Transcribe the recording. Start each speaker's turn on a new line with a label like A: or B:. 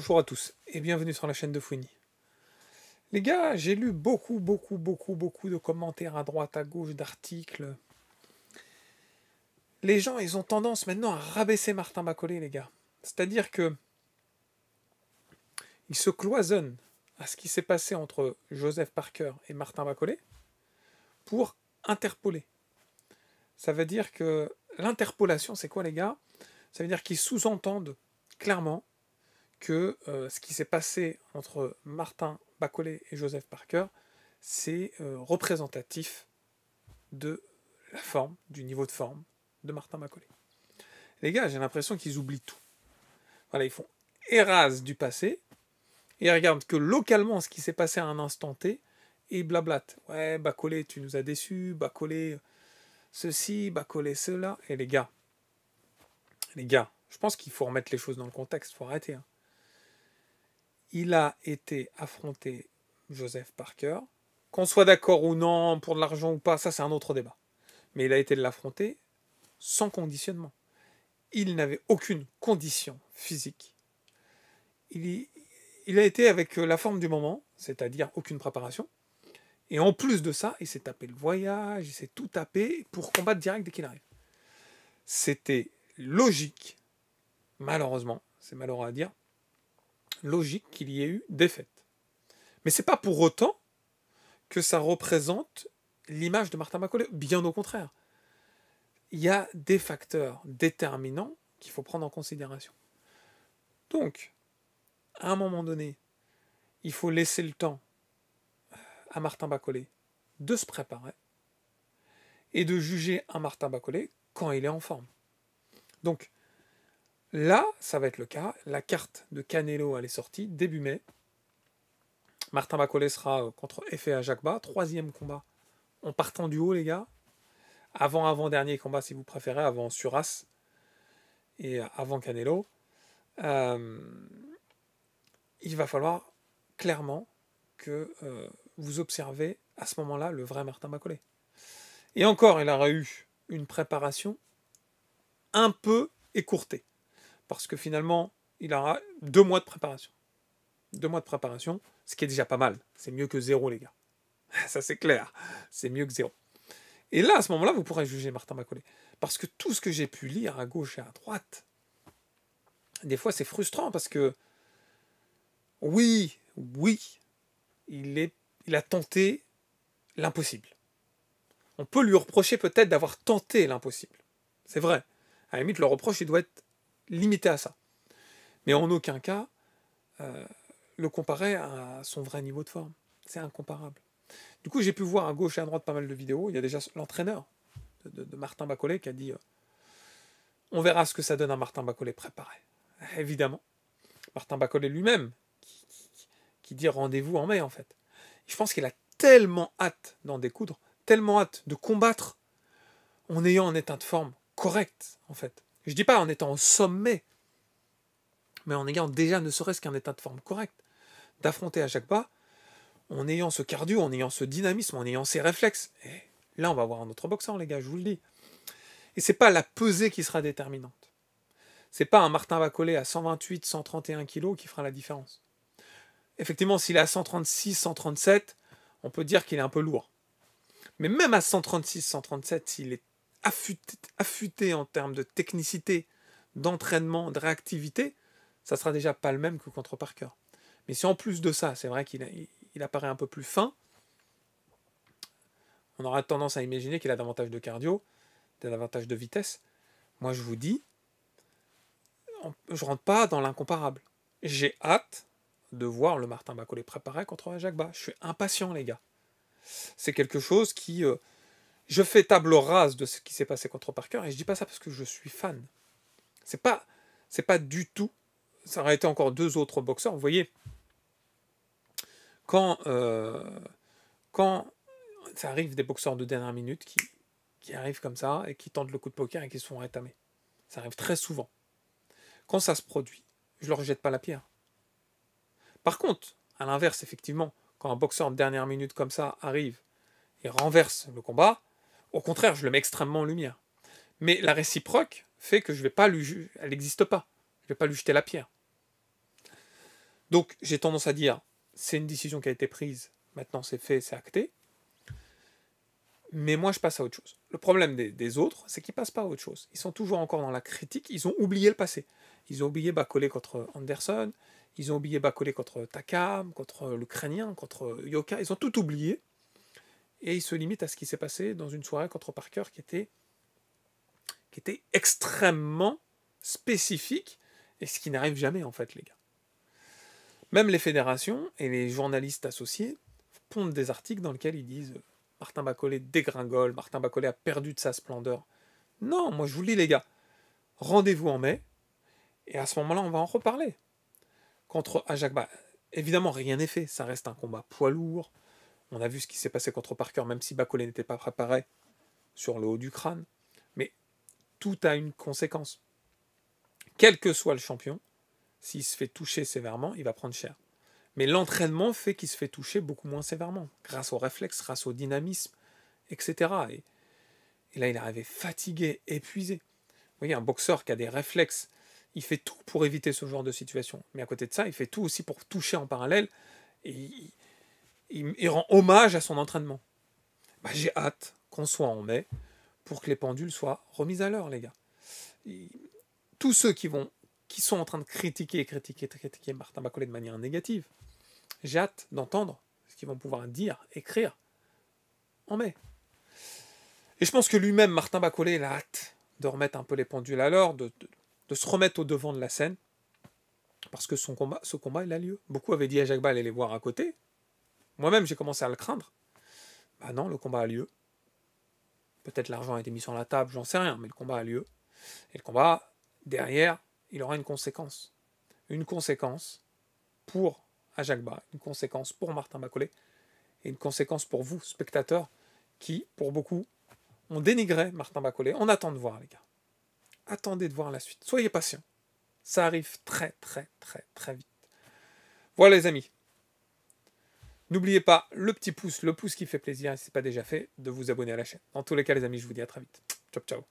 A: Bonjour à tous et bienvenue sur la chaîne de Fouini. Les gars, j'ai lu beaucoup de commentaires à droite, à gauche, d'articles. Les gens, ils ont tendance maintenant à rabaisser Martin Macaulay, les gars. C'est-à-dire que ils se cloisonnent à ce qui s'est passé entre Joseph Parker et Martin Macaulay pour interpoler. Ça veut dire que l'interpolation, c'est quoi, les gars? Ça veut dire qu'ils sous-entendent clairement que ce qui s'est passé entre Martin Macaulay et Joseph Parker, c'est représentatif de la forme, du niveau de forme de Martin Macaulay. Les gars, j'ai l'impression qu'ils oublient tout. Voilà, ils font érase du passé, et ils regardent que localement ce qui s'est passé à un instant T, et blablatent. Ouais, Macaulay, tu nous as déçus, Macaulay, ceci, Macaulay, cela. Et les gars, je pense qu'il faut remettre les choses dans le contexte, il faut arrêter. Hein. Il a été affronté, Joseph Parker. Qu'on soit d'accord ou non, pour de l'argent ou pas, ça c'est un autre débat. Mais il a été l'affronter sans conditionnement. Il n'avait aucune condition physique. Il a été avec la forme du moment, c'est-à-dire aucune préparation. Et en plus de ça, il s'est tapé le voyage, il s'est tout tapé pour combattre direct dès qu'il arrive. C'était logique, malheureusement, c'est malheureux à dire, logique qu'il y ait eu défaite. Mais c'est pas pour autant que ça représente l'image de Martin Macaulay. Bien au contraire. Il y a des facteurs déterminants qu'il faut prendre en considération. Donc, à un moment donné, il faut laisser le temps à Martin Macaulay de se préparer et de juger un Martin Macaulay quand il est en forme. Donc, là, ça va être le cas. La carte de Canelo, elle est sortie début mai. Martin Macaulay sera contre Efe Ajagba, 3e combat en partant du haut, les gars. Avant-dernier combat, si vous préférez, avant Suras et avant Canelo. Il va falloir clairement que vous observez à ce moment-là le vrai Martin Macaulay. Et encore, il aura eu une préparation un peu écourtée. Parce que finalement, il aura 2 mois de préparation. 2 mois de préparation, ce qui est déjà pas mal. C'est mieux que 0, les gars. Ça, c'est clair. C'est mieux que 0. Et là, à ce moment-là, vous pourrez juger Martin Macaulay. Parce que tout ce que j'ai pu lire à gauche et à droite, des fois, c'est frustrant parce que, oui, il a tenté l'impossible. On peut lui reprocher peut-être d'avoir tenté l'impossible. C'est vrai. À la limite, le reproche, il doit être limité à ça. Mais en aucun cas, le comparer à son vrai niveau de forme. C'est incomparable. Du coup, j'ai pu voir à gauche et à droite pas mal de vidéos. Il y a déjà l'entraîneur de Martin Macaulay qui a dit on verra ce que ça donne à Martin Macaulay préparé. Évidemment. Martin Macaulay lui-même qui dit rendez-vous en mai, en fait. Je pense qu'il a tellement hâte d'en découdre, tellement hâte de combattre en ayant un état de forme correct, en fait. Je dis pas en étant au sommet, mais en ayant déjà ne serait-ce qu'un état de forme correct, d'affronter Ajagba en ayant ce cardio, en ayant ce dynamisme, en ayant ces réflexes. Et là, on va avoir un autre boxeur, les gars, je vous le dis. Et c'est pas la pesée qui sera déterminante. C'est pas un Martin Macaulay à 128, 131 kg qui fera la différence. Effectivement, s'il est à 136, 137, on peut dire qu'il est un peu lourd. Mais même à 136, 137, s'il est affûté en termes de technicité, d'entraînement, de réactivité, ça sera déjà pas le même que contre Parker. Mais si en plus de ça, c'est vrai qu'il apparaît un peu plus fin, on aura tendance à imaginer qu'il a davantage de cardio, davantage de vitesse. Moi, je vous dis, je rentre pas dans l'incomparable. J'ai hâte de voir le Martin Macaulay préparé contre Ajagba. Je suis impatient, les gars. C'est quelque chose qui... je fais table rase de ce qui s'est passé contre Parker, et je dis pas ça parce que je suis fan. C'est pas du tout... Ça aurait été encore 2 autres boxeurs. Vous voyez, quand ça arrive des boxeurs de dernière minute qui arrivent comme ça et qui tentent le coup de poker et qui se font rétamer. Ça arrive très souvent. Quand ça se produit, je leur jette pas la pierre. Par contre, à l'inverse, effectivement, quand un boxeur de dernière minute comme ça arrive et renverse le combat, au contraire, je le mets extrêmement en lumière. Mais la réciproque fait que je vais pas elle n'existe pas. Je vais pas lui jeter la pierre. Donc j'ai tendance à dire, c'est une décision qui a été prise, maintenant c'est fait, c'est acté. Mais moi je passe à autre chose. Le problème des autres, c'est qu'ils passent pas à autre chose. Ils sont toujours encore dans la critique, ils ont oublié le passé. Ils ont oublié Bacolé contre Anderson, ils ont oublié Bacolé contre Takam, contre l'Ukrainien, contre Yoka, ils ont tout oublié. Et ils se limitent à ce qui s'est passé dans une soirée contre Parker qui était extrêmement spécifique, et ce qui n'arrive jamais en fait les gars. Même les fédérations et les journalistes associés pondent des articles dans lesquels ils disent Martin Bacolé dégringole, Martin Bacolé a perdu de sa splendeur. Non, moi je vous le dis les gars, rendez-vous en mai, et à ce moment-là on va en reparler. Contre Ajagba, évidemment rien n'est fait, ça reste un combat poids lourd. On a vu ce qui s'est passé contre Parker, même si Bacolé n'était pas préparé sur le haut du crâne. Mais tout a une conséquence. Quel que soit le champion, s'il se fait toucher sévèrement, il va prendre cher. Mais l'entraînement fait qu'il se fait toucher beaucoup moins sévèrement, grâce au réflexe, grâce au dynamisme, etc. Et là, il est arrivé fatigué, épuisé. Vous voyez, un boxeur qui a des réflexes, il fait tout pour éviter ce genre de situation. Mais à côté de ça, il fait tout aussi pour toucher en parallèle, et il rend hommage à son entraînement. J'ai hâte qu'on soit en mai pour que les pendules soient remises à l'heure, les gars. Tous ceux qui sont en train de critiquer Martin Bacolé de manière négative, j'ai hâte d'entendre ce qu'ils vont pouvoir dire, écrire en mai. Et je pense que lui-même, Martin Bacolé, il a hâte de remettre un peu les pendules à l'heure, de se remettre au devant de la scène, parce que ce combat, il a lieu. Beaucoup avaient dit à Jacques Ball, allez les voir à côté. Moi-même, j'ai commencé à le craindre. Non, le combat a lieu. Peut-être l'argent a été mis sur la table, j'en sais rien, mais le combat a lieu. Et le combat, derrière, il aura une conséquence. Une conséquence pour Ajagba, une conséquence pour Martin Bacolé, et une conséquence pour vous, spectateurs, qui, pour beaucoup, ont dénigré Martin Bacolé. On attend de voir, les gars. Attendez de voir la suite. Soyez patients. Ça arrive très, très, très, très vite. Voilà, les amis. N'oubliez pas le petit pouce, le pouce qui fait plaisir, et si ce n'est pas déjà fait, de vous abonner à la chaîne. Dans tous les cas, les amis, je vous dis à très vite. Ciao, ciao.